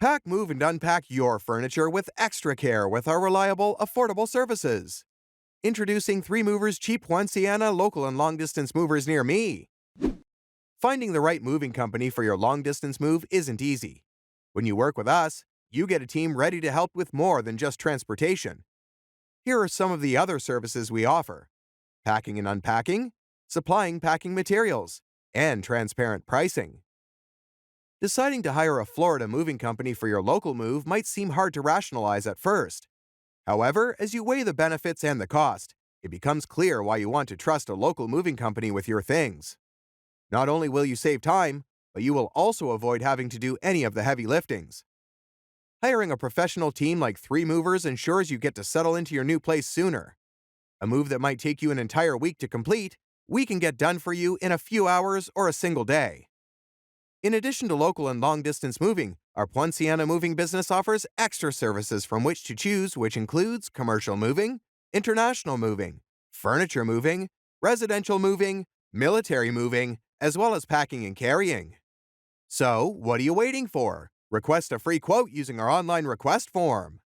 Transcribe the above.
Pack, move, and unpack your furniture with extra care with our reliable, affordable services. Introducing 3 Movers Cheap Poinciana local and long-distance movers near me. Finding the right moving company for your long-distance move isn't easy. When you work with us, you get a team ready to help with more than just transportation. Here are some of the other services we offer: packing and unpacking, supplying packing materials, and transparent pricing. Deciding to hire a Florida moving company for your local move might seem hard to rationalize at first. However, as you weigh the benefits and the cost, it becomes clear why you want to trust a local moving company with your things. Not only will you save time, but you will also avoid having to do any of the heavy liftings. Hiring a professional team like 3 Movers ensures you get to settle into your new place sooner. A move that might take you an entire week to complete, we can get done for you in a few hours or a single day. In addition to local and long-distance moving, our Poinciana moving business offers extra services from which to choose, which includes commercial moving, international moving, furniture moving, residential moving, military moving, as well as packing and carrying. So, what are you waiting for? Request a free quote using our online request form.